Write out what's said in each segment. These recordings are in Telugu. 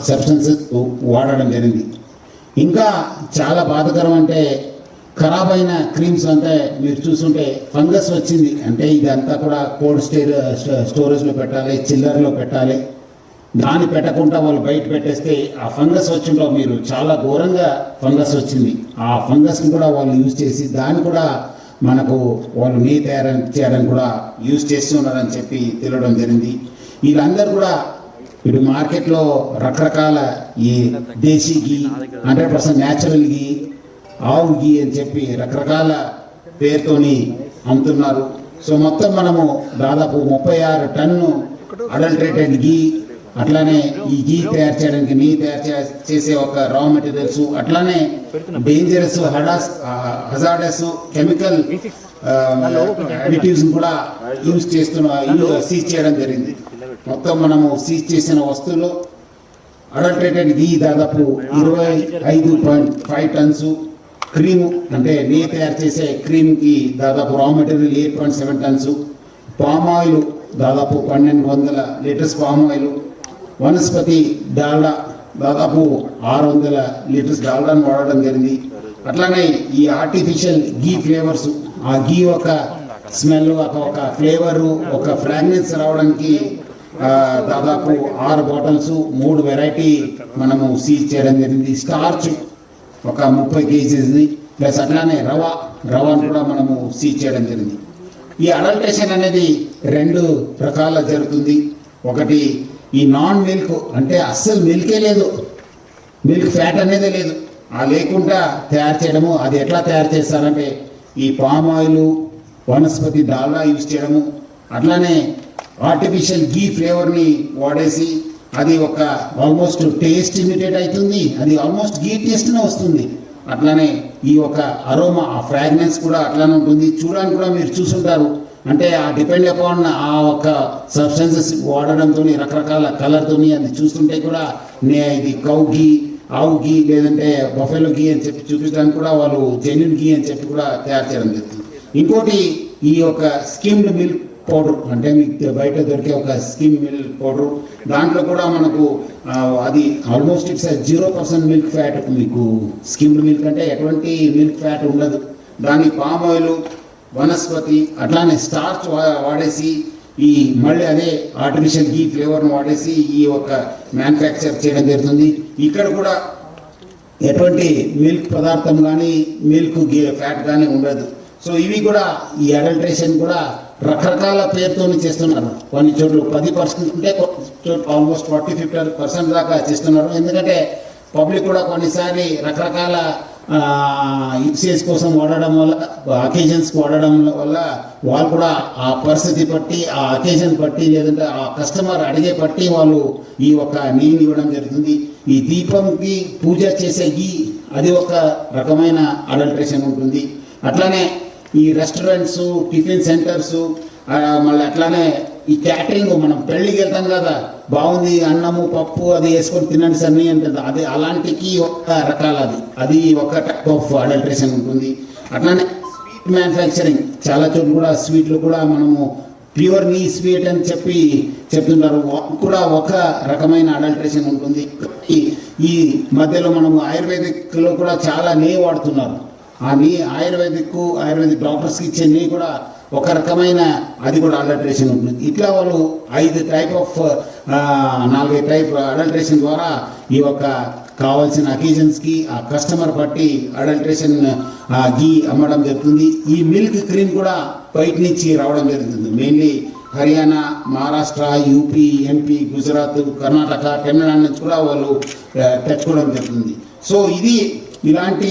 సబ్స్టెన్సెస్ వాడడం జరిగింది. ఇంకా చాలా బాధాకరం అంటే ఖరాబ్ అయిన క్రీమ్స్ అంటే మీరు చూస్తుంటే ఫంగస్ వచ్చింది. అంటే ఇదంతా కూడా కోల్డ్ స్టోరేజ్లో పెట్టాలి, చిల్లర్లో పెట్టాలి. దాన్ని పెట్టకుండా వాళ్ళు బయట పెట్టేస్తే ఆ ఫంగస్ వచ్చిందో మీరు చాలా ఘోరంగా ఫంగస్ వచ్చింది. ఆ ఫంగస్ని కూడా వాళ్ళు యూజ్ చేసి దాన్ని కూడా మనకు వాళ్ళు నెయ్యి చేయడానికి కూడా యూజ్ చేస్తున్నారని చెప్పి తెలియడం జరిగింది. వీళ్ళందరూ కూడా ఇప్పుడు మార్కెట్లో రకరకాల ఈ దేశీ గీ, 100% న్యాచురల్ గీ, ఆవు గీ అని చెప్పి రకరకాల పేరుతోని అమ్ముతున్నారు. సో మొత్తం మనము దాదాపు 36 టన్ను అడల్టరేటెడ్ గీ, అట్లానే ఈ గీ తయారు చేయడానికి నెయ్యి తయారు చేసే ఒక రా మెటీరియల్స్, అట్లానే డేంజరస్ హజార్డస్ కెమికల్ అడిటివ్స్ కూడా సీజ్ చేయడం జరిగింది. మొత్తం మనము సీజ్ చేసిన వస్తువులు అడల్టరేటెడ్ గీ దాదాపు 25.5 టన్స్, క్రీము అంటే నెయ్యి తయారు చేసే క్రీమ్కి దాదాపు raw material 8.7 turns, palm oil దాదాపు 1200 లీటర్స్ పామ్ ఆయిల్, వనస్పతి డాల్డా దాదాపు 600 లీటర్స్ డాల్డాను వాడడం జరిగింది. అట్లానే ఈ ఆర్టిఫిషియల్ గీ ఫ్లేవర్స్, ఆ గీ ఒక స్మెల్, ఒక ఫ్లేవరు, ఒక ఫ్రాగ్రెన్స్ రావడానికి దాదాపు 6 బాటిల్స్ 3 వెరైటీ మనము సీజ్ చేయడం జరిగింది. స్టార్చ్ ఒక 30 కేజీస్ని ప్లస్ అట్లానే రవాను కూడా మనము సీజ్ చేయడం జరిగింది. ఈ అడల్టరేషన్ అనేది 2 రకాల జరుగుతుంది. ఒకటి ఈ నాన్ మిల్క్, అంటే అస్సలు మిల్కే లేదు, మిల్క్ ఫ్యాట్ అనేది లేదు, ఆ లేకుండా తయారు చేయడము. అది ఎట్లా తయారు చేస్తారంటే ఈ పామ్ ఆయిల్, వనస్పతి డాల్డా యూజ్ చేయడము, అట్లానే ఆర్టిఫిషియల్ గీ ఫ్లేవర్ని వాడేసి అది ఒక ఆల్మోస్ట్ టేస్ట్ ఇమిటేట్ అవుతుంది, అది ఆల్మోస్ట్ గీ టేస్ట్నే వస్తుంది. అట్లానే ఈ ఒక అరోమా, ఆ ఫ్రాగ్రెన్స్ కూడా అట్లానే ఉంటుంది. చూడడానికి కూడా మీరు చూసుంటారు. అంటే ఆ డిపెండ్ అపాన్ ఆ ఒక సబ్స్టెన్సెస్ వాడడంతో రకరకాల కలర్తో అది చూస్తుంటే కూడా ఇది కౌ గీ, ఆవు గీ, లేదంటే బఫెలో గీ అని చెప్పి చూపించడానికి కూడా వాళ్ళు జెన్యున్ గీ అని చెప్పి కూడా తయారు చేయడం జరుగుతుంది. ఇంకోటి ఈ యొక్క స్కిమ్డ్ మిల్క్ పౌడర్, అంటే మీకు బయట దొరికే ఒక స్కిమ్ మిల్క్ పౌడర్, దాంట్లో కూడా మనకు అది ఆల్మోస్ట్ ఇట్స్ 0% మిల్క్ ఫ్యాట్. మీకు స్కిమ్డ్ మిల్క్ అంటే ఎటువంటి మిల్క్ ఫ్యాట్ ఉండదు. దాని పామ్ ఆయిల్, వనస్పతి, అట్లానే స్టార్చ్ వాడేసి ఈ మళ్ళీ అదే ఆర్టిఫిషియల్ గీ ఫ్లేవర్ను వాడేసి ఈ ఒక మ్యానుఫ్యాక్చర్ చేయడం జరుగుతుంది. ఇక్కడ కూడా ఎటువంటి మిల్క్ పదార్థం కానీ మిల్క్ ఫ్యాట్ కానీ ఉండదు. సో ఇవి కూడా ఈ అడల్టరేషన్ కూడా రకరకాల పేరుతో చేస్తున్నారు. కొన్ని చోట్ల 10% ఉంటే ఆల్మోస్ట్ 40-50% దాకా చేస్తున్నారు. ఎందుకంటే పబ్లిక్ కూడా కొన్నిసారి రకరకాల యూసేజ్ కోసం వాడడం వల్ల, అకేజన్స్ వాడడం వల్ల వాళ్ళు కూడా ఆ పరిస్థితి బట్టి, ఆ అకేజన్ బట్టి, లేదంటే ఆ కస్టమర్ అడిగే బట్టి వాళ్ళు ఈ ఒక నెయ్యిని ఇవ్వడం జరుగుతుంది. ఈ దీపంకి పూజ చేసే గీ, అది ఒక రకమైన అడల్టరేషన్ ఉంటుంది. అట్లానే ఈ రెస్టారెంట్స్, టిఫిన్ సెంటర్స్, మళ్ళీ అట్లానే ఈ క్యాటరింగ్, మనం పెళ్ళికి వెళ్తాం కదా, బాగుంది అన్నము పప్పు అది వేసుకొని తినండి సన్ని అంటుంది, అది అలాంటికి ఒక రకాల అది ఒక టైప్ ఆఫ్ అడల్టరేషన్ ఉంటుంది. అట్లానే స్వీట్ మ్యానుఫ్యాక్చరింగ్, చాలా చోట్ల కూడా స్వీట్లు కూడా మనము ప్యూర్ నీ స్వీట్ అని చెప్పి చెప్తుంటారు, కూడా ఒక రకమైన అడల్టరేషన్ ఉంటుంది. ఈ మధ్యలో మనము ఆయుర్వేదిక్లో కూడా చాలా నెయ్యి వాడుతున్నారు. ఆ నెయ్యి ఆయుర్వేదిక్ డాక్టర్స్కి ఇచ్చే నెయ్యి కూడా ఒక రకమైన అది కూడా అడల్టరేషన్ ఉంటుంది. ఇట్లా వాళ్ళు 5 టైప్ ఆఫ్ 4 టైప్ అడల్టరేషన్ ద్వారా ఈ యొక్క కావాల్సిన అకేజన్స్కి ఆ కస్టమర్ బట్టి అడల్టరేషన్ గీ అమ్మడం జరుగుతుంది. ఈ మిల్క్ క్రీమ్ కూడా బయట నుంచి రావడం జరుగుతుంది. Mainly Haryana, Maharashtra, UP, MP, Gujarat, Karnataka, Tamil Nadu నుంచి కూడా వాళ్ళు తెచ్చుకోవడం జరుగుతుంది. సో ఇది ఇలాంటి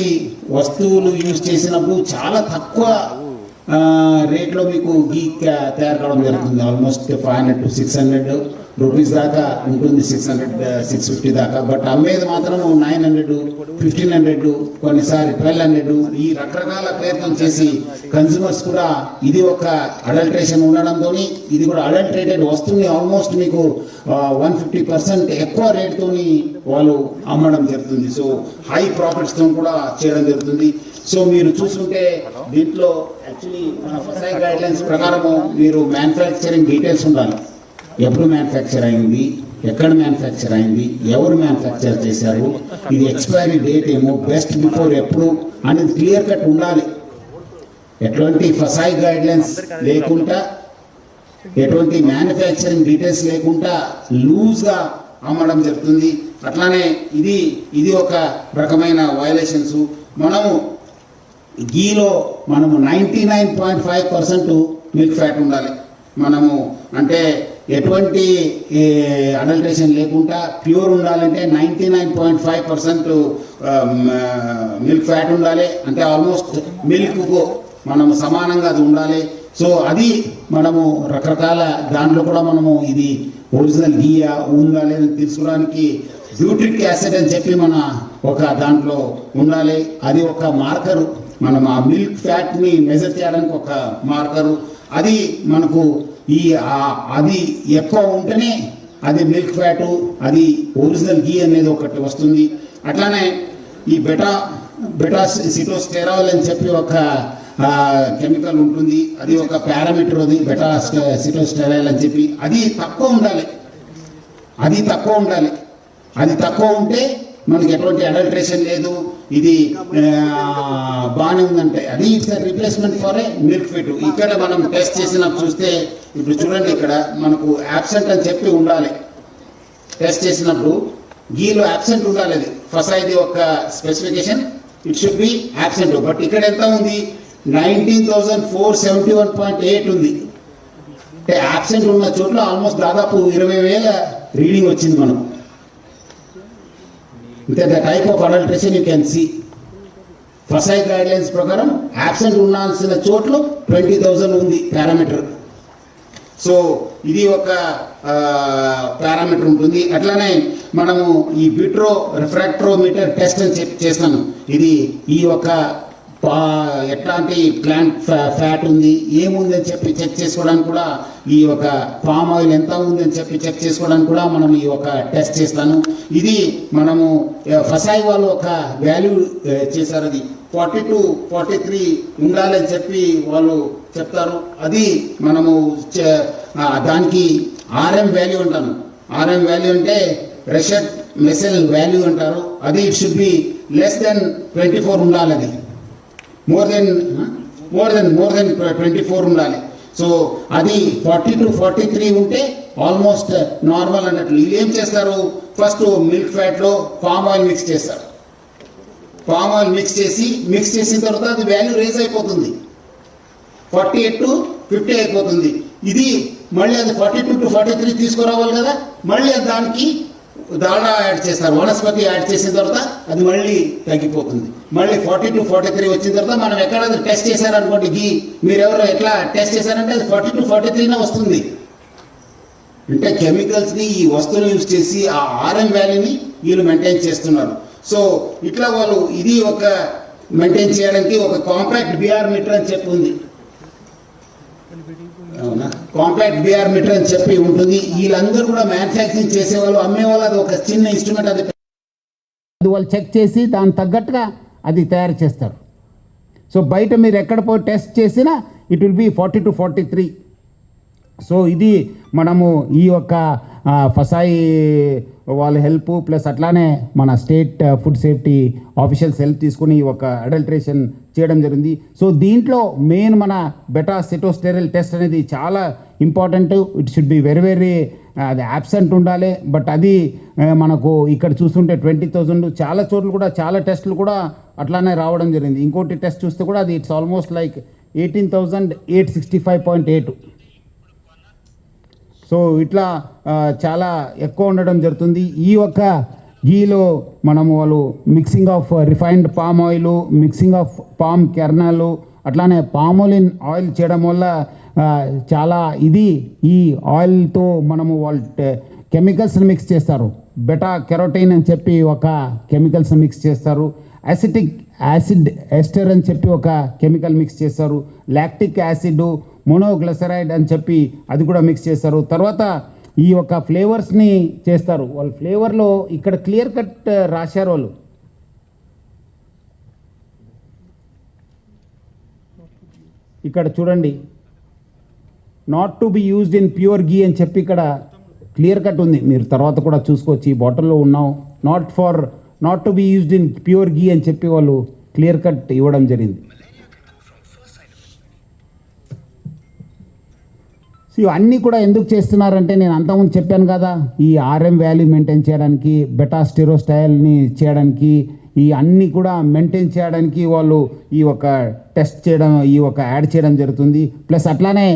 వస్తువులు యూజ్ చేసినప్పుడు చాలా తక్కువ రేట్లో మీకు గీ తయారు కావడం జరుగుతుంది. ఆల్మోస్ట్ 500 to 600 రూపీస్ దాకా ఉంటుంది, 600-650 దాకా. బట్ అమ్మేది మాత్రం 900, 1500, కొన్నిసారి 1200, ఈ రకరకాల ప్రయత్నం చేసి కన్స్యూమర్స్ కూడా ఇది ఒక అడల్టరేషన్ ఉండడంతో ఇది కూడా అడల్టరేటెడ్ వస్తువుని ఆల్మోస్ట్ మీకు 150% ఎక్కువ రేట్తో వాళ్ళు అమ్మడం జరుగుతుంది. సో హై ప్రాఫిట్స్తో కూడా చేయడం జరుగుతుంది. సో మీరు చూసుకుంటే దీంట్లో యాక్చువల్లీ మన FSSAI గైడ్లైన్స్ ప్రకారము మీరు మ్యానుఫ్యాక్చరింగ్ డీటెయిల్స్ ఉండాలి. ఎప్పుడు మ్యానుఫ్యాక్చర్ అయింది, ఎక్కడ మ్యానుఫ్యాక్చర్ అయింది, ఎవరు మ్యానుఫ్యాక్చర్ చేశారు, ఇది ఎక్స్పైరీ డేట్ ఏమో, బెస్ట్ బిఫోర్ ఎప్పుడు అనేది క్లియర్ కట్ ఉండాలి. ఎటువంటి ఫసాయి గైడ్లైన్స్ లేకుండా, ఎటువంటి మ్యానుఫ్యాక్చరింగ్ డీటెయిల్స్ లేకుండా లూజ్గా అమ్మడం జరుగుతుంది. అట్లానే ఇది ఒక రకమైన వయలేషన్స్. మనము గీలో 99.5% మిల్క్ ఫ్యాట్ ఉండాలి. మనము అంటే ఎటువంటి అడల్ట్రేషన్ లేకుండా ప్యూర్ ఉండాలంటే 99.5% మిల్క్ ఫ్యాట్ ఉండాలి. అంటే ఆల్మోస్ట్ మిల్క్కు మనము సమానంగా అది ఉండాలి. సో అది మనము రకరకాల దాంట్లో కూడా మనము ఇది ఒరిజినల్ గీయా ఉందా లేదని తెలుసుకోవడానికి బ్యూట్రిక్ యాసిడ్ అని చెప్పి మన ఒక దాంట్లో ఉండాలి. అది ఒక మార్కరు, మనం ఆ మిల్క్ ఫ్యాట్ని మెజర్ చేయడానికి ఒక మార్కరు. అది మనకు అది ఎక్కువ ఉంటేనే అది మిల్క్ ఫ్యాటు, అది ఒరిజినల్ గీ అనేది ఒకటి వస్తుంది. అట్లానే ఈ బెటా సిటోస్టెరాల్ అని చెప్పి ఒక కెమికల్ ఉంటుంది. అది ఒక పారామీటర్, అది బెటా సిటోస్టెరాల్ అని చెప్పి అది తక్కువ ఉండాలి. అది తక్కువ ఉంటే మనకి ఎటువంటి అడల్ట్రేషన్ లేదు, ఇది బాగానే ఉందంటే అది it's replacement for a milk fit. ఇక్కడ మనం టెస్ట్ చేసినప్పుడు చూస్తే ఇప్పుడు చూడండి, ఇక్కడ మనకు యాబ్సెంట్ అని చెప్పి ఉండాలి. టెస్ట్ చేసినప్పుడు గీలో యాబ్సెంట్ ఉండాలి. అది ఫస్ట్ ఇది ఒక specification, it should be absent. But ఇక్కడ ఎంత ఉంది, 19,471.8 ఉంది. అంటే యాబ్సెంట్ ఉన్న చోట్ల ఆల్మోస్ట్ దాదాపు 20,000 రీడింగ్ వచ్చింది మనకు. అంటే the type of adulteration you can see. FSSAI guidelines ప్రకారం యాబ్సెంట్ ఉండాల్సిన చోట్ల 20,000 ఉంది పారామీటర్. సో ఇది ఒక పారామీటర్ ఉంటుంది. అట్లానే మనము ఈ విట్రో రిఫ్రాక్ట్రోమీటర్ టెస్ట్ అని చెప్పి చేస్తాను. ఇది ఈ యొక్క ఎట్లాంటి ప్లాంట్ ఫ్యాట్ ఉంది, ఏముంది అని చెప్పి చెక్ చేసుకోవడానికి కూడా, ఈ యొక్క పామ్ ఆయిల్ ఎంత ఉంది అని చెప్పి చెక్ చేసుకోవడానికి కూడా మనం ఈ ఒక టెస్ట్ చేస్తాను. ఇది మనము ఫసాయి వాళ్ళు ఒక వాల్యూ చేశారు, అది 40 to 43 ఉండాలని చెప్పి వాళ్ళు చెప్తారు. అది మనము దానికి ఆర్ఎం వాల్యూ అంటాను. ఆర్ఎం వాల్యూ అంటే రెషెట్ మెసెల్ వాల్యూ అంటారు. అది it should be less than 24 ఉండాలి. అది మోర్ దెన్ 24 ఉండాలి. సో అది 40 to 43 ఉంటే ఆల్మోస్ట్ నార్మల్ అన్నట్లు. వీళ్ళు ఏం చేస్తారు, ఫస్ట్ మిల్క్ ఫ్యాట్లో పామ్ ఆయిల్ మిక్స్ చేస్తారు. పామ్ ఆయిల్ మిక్స్ చేసిన తర్వాత అది వాల్యూ రేజ్ అయిపోతుంది, 48 to 50 అయిపోతుంది. ఇది మళ్ళీ అది 42 to 43 తీసుకురావాలి కదా, మళ్ళీ దానికి దాడా యాడ్ చేస్తారు, వనస్పతి యాడ్ చేసిన తర్వాత అది మళ్ళీ తగ్గిపోతుంది. మళ్ళీ 40 to 43 వచ్చిన తర్వాత మనం ఎక్కడ టెస్ట్ చేశారనుకోండి, మీరు ఎవరు ఎట్లా టెస్ట్ చేశారంటే అది 40 to 43 వస్తుంది. అంటే కెమికల్స్ని, ఈ వస్తువులు యూజ్ చేసి ఆ ఆర్ఎం వాల్యూని వీళ్ళు మెయింటైన్ చేస్తున్నారు. సో ఇట్లా వాళ్ళు ఇది ఒక మెయింటైన్ చేయడానికి ఒక కాంపాక్ట్ బిఆర్ మీటర్ అని చెప్పి ఉంది. అవునా, కాంపాక్ట్ బిఆర్ మీటర్ అని చెప్పి ఉంటుంది. వీళ్ళందరూ కూడా మ్యానుఫ్యాక్చరింగ్ చేసేవాళ్ళు, అమ్మేవాళ్ళు, అది ఒక చిన్న ఇన్స్ట్రుమెంట్. అది వాళ్ళు చెక్ చేసి దానికి తగ్గట్టుగా అది తయారు చేస్తారు. సో బయట మీరు ఎక్కడ పోయి టెస్ట్ చేసినా it will be 40 to 43. So ఇది మనము ఈ యొక్క ఫసాయి వాళ్ళ హెల్ప్ ప్లస్ అట్లానే మన state food safety officials help తీసుకుని ఒక అడల్ట్రేషన్ చేయడం జరిగింది. సో దీంట్లో మెయిన్ మన బెటా సిటోస్టెరాల్ టెస్ట్ అనేది చాలా important. It should be very అది యాబ్సెంట్ ఉండాలి. బట్ అది మనకు ఇక్కడ చూస్తుంటే 20,000 చాలా చోట్ల కూడా చాలా టెస్టులు కూడా అట్లానే రావడం జరిగింది. ఇంకోటి టెస్ట్ చూస్తే కూడా అది ఇట్స్ ఆల్మోస్ట్ లైక్ 18,865.8. సో ఇట్లా చాలా ఎక్కువ ఉండడం జరుగుతుంది. ఈ యొక్క గీలో మనము వాళ్ళు mixing of refined palm oil, mixing of palm kernel, అట్లానే పామోలిన్ ఆయిల్ చేయడం వల్ల చాలా ఇది ఈ ఆయిల్తో మనము వాళ్ళు కెమికల్స్ని మిక్స్ చేస్తారు. బెటా కెరోటీన్ అని చెప్పి ఒక కెమికల్స్ని మిక్స్ చేస్తారు. యాసిటిక్ యాసిడ్ ఎస్టర్ అని చెప్పి ఒక కెమికల్ మిక్స్ చేస్తారు. లాక్టిక్ యాసిడ్, మోనోగ్లిసరైడ్ అని చెప్పి అది కూడా మిక్స్ చేస్తారు. తర్వాత ఈ యొక్క ఫ్లేవర్స్ని చేస్తారు. వాళ్ళు ఫ్లేవర్లో ఇక్కడ క్లియర్ కట్ రాశారు వాళ్ళు. ఇక్కడ చూడండి not to be used in pure ghee అని చెప్పి ఇక్కడ క్లియర్ కట్ ఉంది. మీరు తర్వాత కూడా చూసుకోవచ్చు, ఈ బాటిల్లో ఉన్నాం. Not to be used in pure ghee అని చెప్పి వాళ్ళు క్లియర్ కట్ ఇవ్వడం జరిగింది. సో అన్నీ కూడా ఎందుకు చేస్తున్నారంటే, నేను అంతకుముందు చెప్పాను కదా, ఈ ఆర్ఎం వాల్యూ మెయింటైన్ చేయడానికి, బెటా స్టెరోస్టైల్ని చేయడానికి, ఈ అన్నీ కూడా మెయింటైన్ చేయడానికి వాళ్ళు ఈ ఒక టెస్ట్ చేయడం, ఈ ఒక యాడ్ చేయడం జరుగుతుంది. ప్లస్ అట్లానే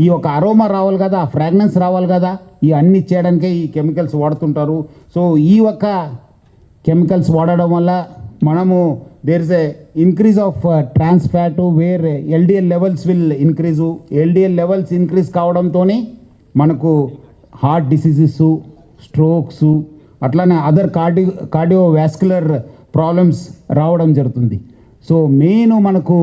ఈ ఒక అరోమా రావాలి కదా, ఫ్రాగ్రెన్స్ రావాలి కదా, ఈ అన్నీ చేయడానికే ఈ కెమికల్స్ వాడుతుంటారు. సో ఈ ఒక కెమికల్స్ వాడడం వల్ల మనము there is a increase of trans fat, where LDL levels will increase. LDL levels increase కావడంతో మనకు హార్ట్ డిసీజెస్, స్ట్రోక్స్, అట్లానే అదర్ కార్డియోవాస్కులర్ ప్రాబ్లమ్స్ రావడం జరుగుతుంది. సో మెయిన్ మనకు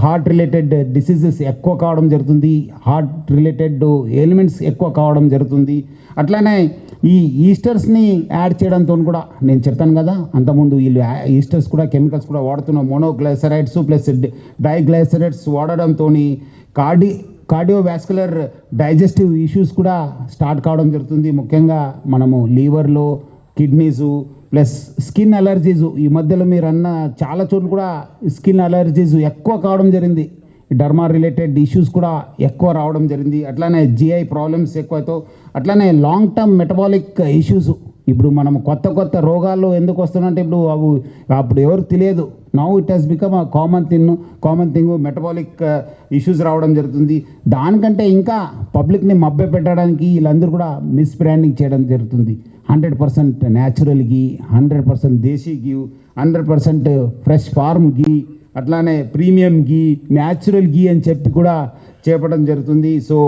హార్ట్ రిలేటెడ్ డిసీజెస్ ఎక్కువ కావడం జరుగుతుంది, హార్ట్ రిలేటెడ్ ఎలిమెంట్స్ ఎక్కువ కావడం జరుగుతుంది. అట్లానే ఈ ఈస్టర్స్ని యాడ్ చేయడంతో కూడా నేను చెప్పాను కదా అంతకుముందు, వీళ్ళు ఈస్టర్స్ కూడా కెమికల్స్ కూడా వాడుతున్నాం. మోనోగ్లైసరైడ్స్ ప్లస్ డైగ్లైసరైడ్స్ వాడడంతో కార్డియోవాస్కులర్ డైజెస్టివ్ ఇష్యూస్ కూడా స్టార్ట్ కావడం జరుగుతుంది. ముఖ్యంగా మనము లీవర్లో, కిడ్నీసు ప్లస్ స్కిన్ అలర్జీస్. ఈ మధ్యలో మీరు అన్న చాలా చోట్ల కూడా స్కిన్ అలర్జీస్ ఎక్కువ కావడం జరిగింది. డర్మా రిలేటెడ్ ఇష్యూస్ కూడా ఎక్కువ రావడం జరిగింది. అట్లానే జిఐ ప్రాబ్లమ్స్ ఎక్కువతో, అట్లానే లాంగ్ టర్మ్ మెటబాలిక్ ఇష్యూస్. ఇప్పుడు మనం కొత్త రోగాలు ఎందుకు వస్తున్నాయంటే, అప్పుడు ఎవరికి తెలియదు. Now it has become a common thing. Metabolic issues రావడం జరుగుతుంది. దానికంటే ఇంకా పబ్లిక్ని మభ్య పెట్టడానికి వీళ్ళందరూ కూడా మిస్ బ్రాండింగ్ చేయడం జరుగుతుంది. 100% న్యాచురల్ గీ, 100% దేశీ గీ, 100% ఫ్రెష్ ఫార్మ్ గీ, అట్లానే ప్రీమియం గీ, న్యాచురల్ గీ అని చెప్పి కూడా చేపడం జరుగుతుంది. సో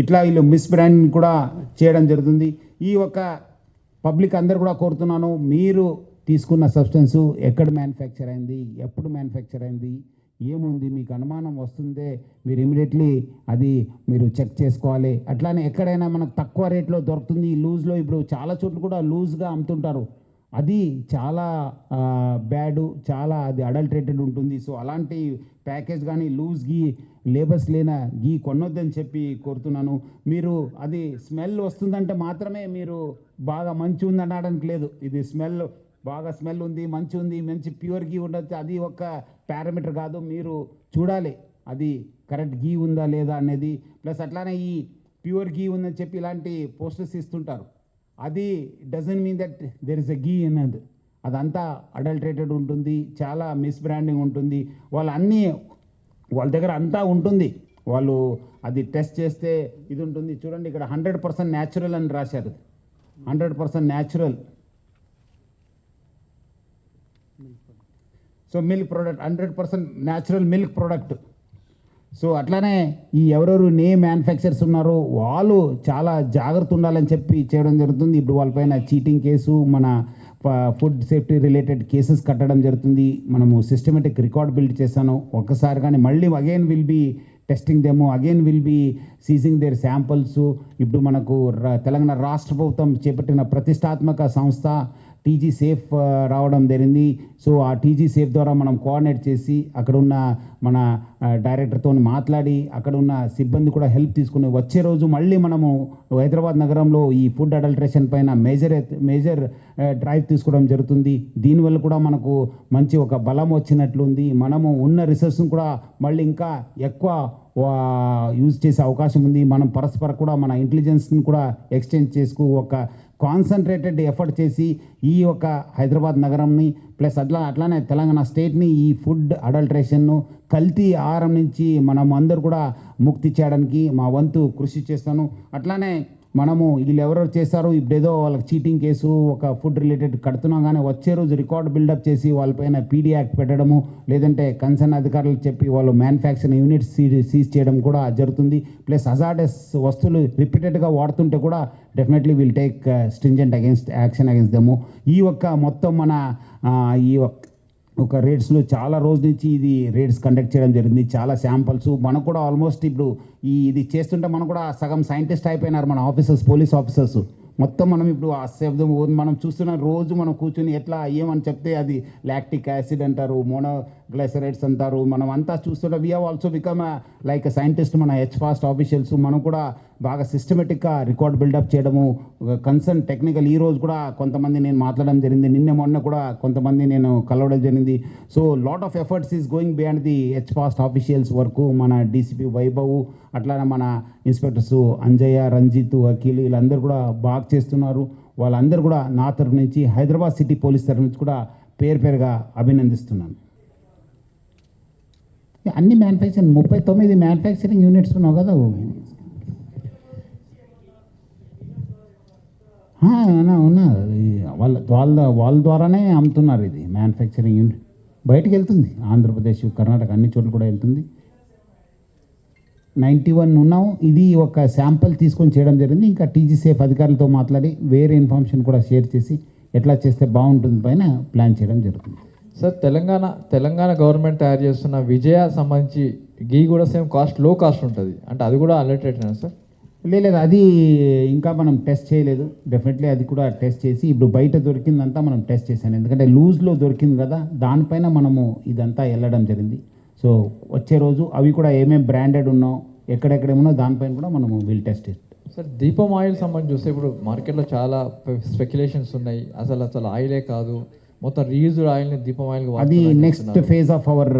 ఇట్లా వీళ్ళు మిస్ బ్రాండింగ్ కూడా చేయడం జరుగుతుంది. ఈ ఒక పబ్లిక్ అందరు కూడా కోరుతున్నాను, మీరు తీసుకున్న సబ్స్టెన్సు ఎక్కడ మ్యానుఫ్యాక్చర్ అయింది, ఎప్పుడు మ్యానుఫ్యాక్చర్ అయింది, ఏముంది, మీకు అనుమానం వస్తుందే మీరు ఇమీడియట్లీ అది మీరు చెక్ చేసుకోవాలి. అట్లానే ఎక్కడైనా మనకు తక్కువ రేట్లో దొరుకుతుంది లూజ్లో, ఇప్పుడు చాలా చోట్ల కూడా లూజ్గా అమ్ముతుంటారు, అది చాలా బ్యాడు, చాలా అది అడల్టరేటెడ్ ఉంటుంది. సో అలాంటి ప్యాకేజ్ కానీ లూజ్ గీ, లేబర్స్ లేని గీ కొనొద్దని చెప్పి కోరుతున్నాను. మీరు అది స్మెల్ వస్తుందంటే మాత్రమే మీరు బాగా మంచి ఉంది అనడానికి లేదు. ఇది బాగా స్మెల్ ఉంది, మంచి ప్యూర్ గీ ఉండొచ్చు, అది ఒక పారామీటర్ కాదు. మీరు చూడాలి అది కరెక్ట్ గీ ఉందా లేదా అనేది. ప్లస్ అట్లానే ఈ ప్యూర్ గీ ఉందని చెప్పి ఇలాంటి పోస్టర్స్ ఇస్తుంటారు, అది doesn't mean that there is a ghee అన్నది. అదంతా అడల్టరేటెడ్ ఉంటుంది, చాలా మిస్ బ్రాండింగ్ ఉంటుంది. వాళ్ళ దగ్గర అంతా ఉంటుంది, వాళ్ళు అది టెస్ట్ చేస్తే ఇది ఉంటుంది. చూడండి ఇక్కడ 100% న్యాచురల్ అని రాశారు, 100% natural. So milk product 100% natural milk product. So అట్లానే ఈ ఎవరెవరు మ్యానుఫ్యాక్చర్స్ ఉన్నారో వాళ్ళు చాలా జాగ్రత్త ఉండాలని చెప్పి చేయడం జరుగుతుంది. ఇప్పుడు వాళ్ళపైన చీటింగ్ కేసు, మన ఫుడ్ సేఫ్టీ రిలేటెడ్ కేసెస్ కట్టడం జరుగుతుంది. మనము సిస్టమేటిక్ రికార్డ్ బిల్డ్ చేశాను. ఒక్కసారి కానీ మళ్ళీ again will be testing them, again will be seizing their samples. ఇప్పుడు మనకు తెలంగాణ రాష్ట్ర ప్రభుత్వం చేపట్టిన ప్రతిష్టాత్మక సంస్థ టీజీ సేఫ్ రావడం జరిగింది. సో ఆ టీజీ సేఫ్ ద్వారా మనం కోఆర్డినేట్ చేసి అక్కడ ఉన్న మన డైరెక్టర్తో మాట్లాడి అక్కడ ఉన్న సిబ్బంది కూడా హెల్ప్ తీసుకుని వచ్చే రోజు మళ్ళీ మనము హైదరాబాద్ నగరంలో ఈ ఫుడ్ అడల్టరేషన్ పైన మేజర్ డ్రైవ్ తీసుకోవడం జరుగుతుంది. దీనివల్ల కూడా మనకు మంచి ఒక బలం వచ్చినట్లుంది. మనము ఉన్న రిసోర్స్ని కూడా మళ్ళీ ఇంకా ఎక్కువ యూజ్ చేసే అవకాశం ఉంది. మనం పరస్పర కూడా మన ఇంటెలిజెన్స్ని కూడా ఎక్స్చేంజ్ చేసుకు ఒక కాన్సన్ట్రేటెడ్ ఎఫర్ట్ చేసి ఈ యొక్క హైదరాబాద్ నగరంని ప్లస్ అట్లానే తెలంగాణ స్టేట్ని ఈ ఫుడ్ అడల్టరేషన్ను, కల్తీ ఆహారం నుంచి మనం అందరూ కూడా ముక్తి చేయడానికి మా వంతు కృషి చేస్తాను. అట్లానే మనము వీళ్ళు ఎవరెవరు చేశారు, ఇప్పుడేదో వాళ్ళకి చీటింగ్ కేసు ఒక ఫుడ్ రిలేటెడ్ కడుతున్నాం, కానీ వచ్చే రోజు రికార్డ్ బిల్డప్ చేసి వాళ్ళపైన పీడీ యాక్ట్ పెట్టడము, లేదంటే కన్సర్న్ అధికారులకు చెప్పి వాళ్ళు మ్యానుఫ్యాక్చరింగ్ యూనిట్స్ సీజ్ చేయడం కూడా జరుగుతుంది. ప్లస్ హజార్డస్ వస్తువులు రిపీటెడ్గా వాడుతుంటే కూడా definitely will take stringent action against them. ఈ ఒక్క మొత్తం మన ఈ ఒక రేట్స్లో చాలా రోజు నుంచి ఇది రేట్స్ కండక్ట్ చేయడం జరిగింది. చాలా శాంపుల్స్ మనకు కూడా ఆల్మోస్ట్ ఇప్పుడు ఇది చేస్తుంటే మనం కూడా సగం సైంటిస్ట్ అయిపోయినారు మన ఆఫీసర్స్, పోలీస్ ఆఫీసర్స్. మొత్తం మనం ఇప్పుడు ఆ శబ్దం మనం చూస్తున్న రోజు మనం కూర్చొని ఎట్లా ఏమని చెప్తే అది లాక్టిక్ యాసిడ్ అంటారు, మోనోగ్లైసరైడ్స్ అంటారు. మనం అంతా చూస్తుంటే we have also become like scientist. మన హెచ్ఫాస్ట్ ఆఫీషియల్స్ మనం కూడా బాగా సిస్టమేటిక్గా రికార్డ్ బిల్డప్ చేయడము, కన్సర్న్ టెక్నికల్. ఈ రోజు కూడా కొంతమంది నేను మాట్లాడడం జరిగింది, నిన్న మొన్న కూడా కొంతమంది నేను కలవడం జరిగింది. So lot of efforts is going beyond the HFAST officials work. మన డీసీపీ వైభవ్, అట్లానే మన ఇన్స్పెక్టర్స్ అంజయ్య, రంజిత్, అఖిల్ వీళ్ళందరూ కూడా బాగా చేస్తున్నారు. వాళ్ళందరూ కూడా నా తరఫు నుంచి, హైదరాబాద్ సిటీ పోలీస్ తరఫు నుంచి కూడా పేరుగా అభినందిస్తున్నాను. అన్ని మ్యానుఫ్యాక్చరింగ్ 39 మ్యానుఫ్యాక్చరింగ్ యూనిట్స్ ఉన్నావు కదా. ఉన్నా వాళ్ళ ద్వారానే అమ్ముతున్నారు. ఇది మ్యానుఫ్యాక్చరింగ్ యూనిట్ బయటకు వెళ్తుంది, ఆంధ్రప్రదేశ్, కర్ణాటక అన్ని చోట్ల కూడా వెళ్తుంది. 91 ఉన్నాము. ఇది ఒక శాంపుల్ తీసుకొని చేయడం జరిగింది. ఇంకా టీజీ సేఫ్ అధికారులతో మాట్లాడి వేరే ఇన్ఫర్మేషన్ కూడా షేర్ చేసి ఎట్లా చేస్తే బాగుంటుంది పైన ప్లాన్ చేయడం జరుగుతుంది. సార్, తెలంగాణ గవర్నమెంట్ తయారు చేస్తున్న విజయ సంబంధించి గీ కూడా సేమ్ కాస్ట్, లో కాస్ట్ ఉంటుంది అంటే అది కూడా అలర్టెడ్ సార్? లేదు, అది ఇంకా మనం టెస్ట్ చేయలేదు. డెఫినెట్లీ అది కూడా టెస్ట్ చేసి, ఇప్పుడు బయట దొరికిందంతా మనం టెస్ట్ చేశాను. ఎందుకంటే లూజ్లో దొరికింది కదా, దానిపైన మనము ఇదంతా వెళ్ళడం జరిగింది. సో వచ్చే రోజు అవి కూడా ఏమేమి బ్రాండెడ్ ఉన్నావు, ఎక్కడెక్కడేమో దానిపైన కూడా మనము విల్ టెస్ట్. సార్, దీపం ఆయిల్ సంబంధించి చూస్తే ఇప్పుడు మార్కెట్లో చాలా స్పెక్యులేషన్స్ ఉన్నాయి. అసలు ఆయిలే కాదు, మొత్తం రీయూజ్డ్ ఆయిల్ని దీపం ఆయిల్. అది next phase of our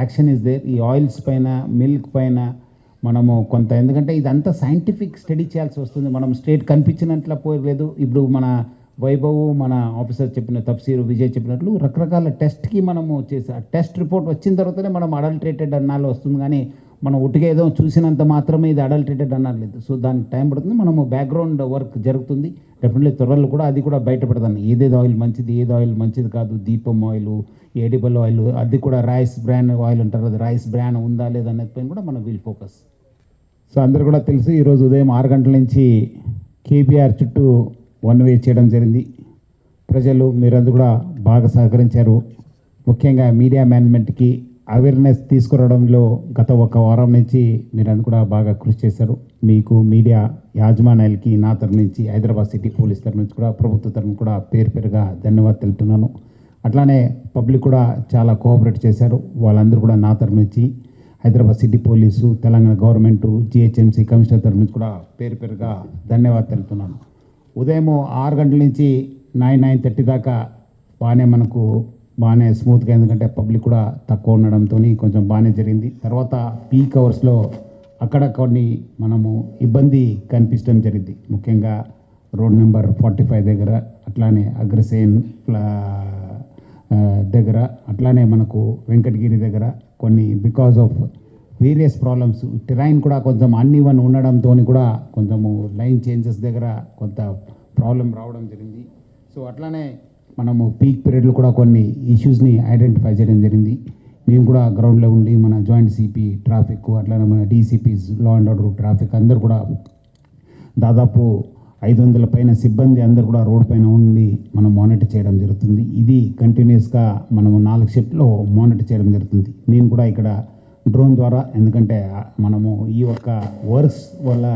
action is there. ఈ ఆయిల్స్ పైన, మిల్క్ పైన మనము కొంత, ఎందుకంటే ఇదంతా సైంటిఫిక్ స్టడీ చేయాల్సి వస్తుంది. మనం స్టేట్ కనిపించినట్ల పోయలేదు. ఇప్పుడు మన వైభవ్, మన ఆఫీసర్ చెప్పిన తఫ్సీరు, విజయ్ చెప్పినట్లు రకరకాల టెస్ట్కి మనము చేసి, ఆ టెస్ట్ రిపోర్ట్ వచ్చిన తర్వాతనే మనం అడల్ట్రేటెడ్ అన్నాళ్ళు వస్తుంది. కానీ మనం ఒట్టిగా ఏదో చూసినంత మాత్రమే ఇది అడల్ట్రేటెడ్ అన్నారు లేదు. సో దానికి టైం పడుతుంది. మనము బ్యాక్గ్రౌండ్ వర్క్ జరుగుతుంది. డెఫినెట్లీ త్వరలో కూడా అది కూడా బయటపడతాను. ఏదేది ఆయిల్ మంచిది, ఏది ఆయిల్ మంచిది కాదు. దీపం ఆయిల్, ఎడిబుల్ ఆయిల్, అది కూడా రైస్ బ్రాండ్ ఆయిల్ అంటారు, అది రైస్ బ్రాండ్ ఉందా లేదా అనేది పైన కూడా మనం విల్ ఫోకస్. సో అందరు కూడా తెలుసు, ఈరోజు ఉదయం 6 గంటల నుంచి కేబీఆర్ చుట్టూ వన్ వే చేయడం జరిగింది. ప్రజలు మీరందరూ కూడా బాగా సహకరించారు. ముఖ్యంగా మీడియా మేనేజ్మెంట్కి అవేర్నెస్ తీసుకురావడంలో గత 1 వారం నుంచి మీరందరూ కూడా బాగా కృషి చేశారు. మీకు మీడియా యాజమాన్యాలకి నా తరఫు నుంచి, హైదరాబాద్ సిటీ పోలీస్ తరఫు నుంచి కూడా, ప్రభుత్వ తరఫున కూడా పేరుగా ధన్యవాదాలు తెలుపుతున్నాను. అట్లానే పబ్లిక్ కూడా చాలా కోఆపరేట్ చేశారు. వాళ్ళందరూ కూడా నా తరఫు నుంచి, Hyderabad city police, Telangana government, GHMC commissioner తరఫు నుంచి కూడా పేరుగా ధన్యవాదాలు తెలుపుతున్నాను. ఉదయం 6 గంటల నుంచి 9:30 దాకా బాగానే స్మూత్గా, ఎందుకంటే పబ్లిక్ కూడా తక్కువ ఉండడంతో కొంచెం బాగానే జరిగింది. తర్వాత పీక్ అవర్స్లో అక్కడ కొన్ని మనము ఇబ్బంది కనిపించడం జరిగింది. ముఖ్యంగా రోడ్ నెంబర్ 45 దగ్గర, అట్లానే అగ్రసేన్ దగ్గర, అట్లానే మనకు వెంకటగిరి దగ్గర కొన్ని because of various problems, terrain కూడా కొంచెం అన్ఈవన్ ఉండడంతో కూడా కొంచెము లైన్ చేంజెస్ దగ్గర కొంత ప్రాబ్లం రావడం జరిగింది. సో అట్లానే మనము పీక్ పీరియడ్లో కూడా కొన్ని ఇష్యూస్ని ఐడెంటిఫై చేయడం జరిగింది. మేము కూడా గ్రౌండ్లో ఉండి మన జాయింట్ సిపి ట్రాఫిక్, అట్లానే మన DCPs law and order traffic అందరూ కూడా దాదాపు 500 పైన సిబ్బంది అందరూ కూడా రోడ్ పైన ఉండి మనం మానిటర్ చేయడం జరుగుతుంది. ఇది కంటిన్యూస్గా మనము 4 షిఫ్ట్లో మానిటర్ చేయడం జరుగుతుంది. నేను కూడా ఇక్కడ డ్రోన్ ద్వారా, ఎందుకంటే మనము ఈ యొక్క వర్క్స్ వల్ల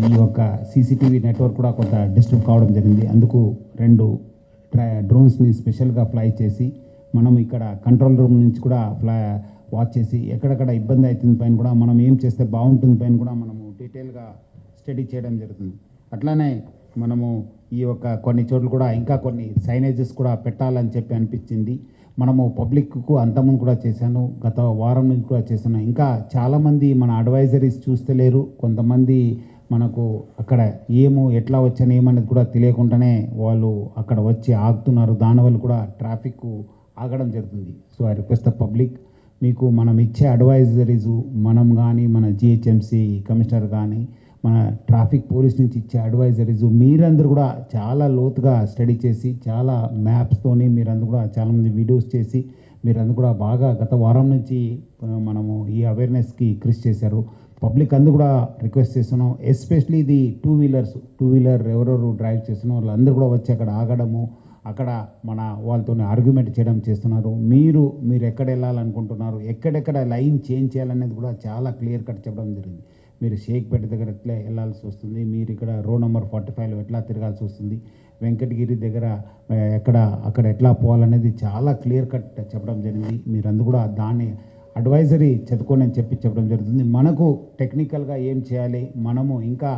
ఈ యొక్క సీసీటీవీ నెట్వర్క్ కూడా కొంత డిస్టర్బ్ కావడం జరిగింది. అందుకు 2 డ్రోన్స్ని స్పెషల్గా ఫ్లై చేసి మనం ఇక్కడ కంట్రోల్ రూమ్ నుంచి కూడా వాచ్ చేసి ఎక్కడెక్కడ ఇబ్బంది అవుతుంది పైన కూడా మనం ఏం చేస్తే బాగుంటుంది పైన కూడా మనము డీటెయిల్గా స్టడీ చేయడం జరుగుతుంది. అట్లానే మనము ఈ యొక్క కొన్ని చోట్ల కూడా ఇంకా కొన్ని సైనేజెస్ కూడా పెట్టాలని చెప్పి అనిపించింది. మనము పబ్లిక్కు అంతకుముందు కూడా చేశాను, గత వారం నుంచి కూడా చేశాను. ఇంకా చాలామంది మన అడ్వైజరీస్ చూస్తలేరు. కొంతమంది మనకు అక్కడ ఎట్లా వచ్చాను ఏమనేది కూడా తెలియకుండానే వాళ్ళు అక్కడ వచ్చి ఆగుతున్నారు. దానివల్ల కూడా ట్రాఫిక్ ఆగడం జరుగుతుంది. So I request the public, మీకు మనం ఇచ్చే అడ్వైజరీస్, మనం కానీ మన జిహెచ్ఎంసీ కమిషనర్ కానీ మన ట్రాఫిక్ పోలీస్ నుంచి ఇచ్చే అడ్వైజరీస్ మీరందరూ కూడా చాలా లోతుగా స్టడీ చేసి, చాలా మ్యాప్స్తోని మీరందరూ కూడా చాలామంది వీడియోస్ చేసి మీరందరూ కూడా బాగా గత వారం నుంచి మనము ఈ అవేర్నెస్కి కృషి చేశారు. పబ్లిక్ అందరూ కూడా రిక్వెస్ట్ చేస్తున్నాం, ఎస్పెషలీ ఇది టూ వీలర్ ఎవరెవరు డ్రైవ్ చేస్తున్నాం వాళ్ళందరూ కూడా వచ్చి అక్కడ ఆగడము, అక్కడ మన వాళ్ళతో ఆర్గ్యుమెంట్ చేయడం చేస్తున్నారు. మీరు ఎక్కడ వెళ్ళాలనుకుంటున్నారు, ఎక్కడెక్కడ లైన్ చేంజ్ చేయాలనేది కూడా చాలా క్లియర్ కట్ చెప్పడం జరిగింది. మీరు షేక్పేట దగ్గర ఎట్లా వెళ్ళాల్సి వస్తుంది, మీరు ఇక్కడ రోడ్ నెంబర్ 45లో ఎట్లా తిరగాల్సి వస్తుంది, వెంకటగిరి దగ్గర అక్కడ ఎట్లా పోవాలనేది చాలా క్లియర్ కట్ చెప్పడం జరిగింది. మీరందరూ కూడా దాన్ని అడ్వైజరీ చదువుకొని అని చెప్పడం జరుగుతుంది. మనకు టెక్నికల్గా ఏం చేయాలి, మనము ఇంకా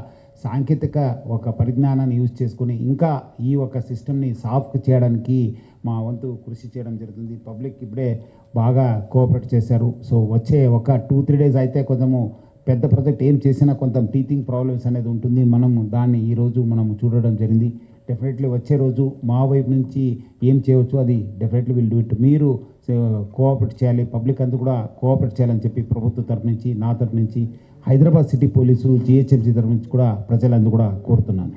సాంకేతిక ఒక పరిజ్ఞానాన్ని యూజ్ చేసుకుని ఇంకా ఈ ఒక సిస్టమ్ని సాఫ్ట్ చేయడానికి మా వంతు కృషి చేయడం జరుగుతుంది. పబ్లిక్ ఇప్పుడే బాగా కోఆపరేట్ చేశారు. సో వచ్చే ఒక 2-3 డేస్ అయితే కొంచెము పెద్ద ప్రాజెక్ట్ ఏం చేసినా కొంత టీచింగ్ ప్రాబ్లమ్స్ అనేది ఉంటుంది. మనము దాన్ని ఈరోజు మనము చూడడం జరిగింది. డెఫినెట్లీ వచ్చే రోజు మా వైపు నుంచి ఏం చేయవచ్చు అది డెఫినెట్లీ విల్ డూ ఇట్. మీరు కోఆపరేట్ చేయాలి, పబ్లిక్ అంతా కూడా కోఆపరేట్ చేయాలని చెప్పి ప్రభుత్వ తరఫు నుంచి, నా తరఫు నుంచి, హైదరాబాద్ సిటీ పోలీసు, GHMC తరఫు నుంచి కూడా ప్రజలందరూ కూడా కోరుతున్నాను.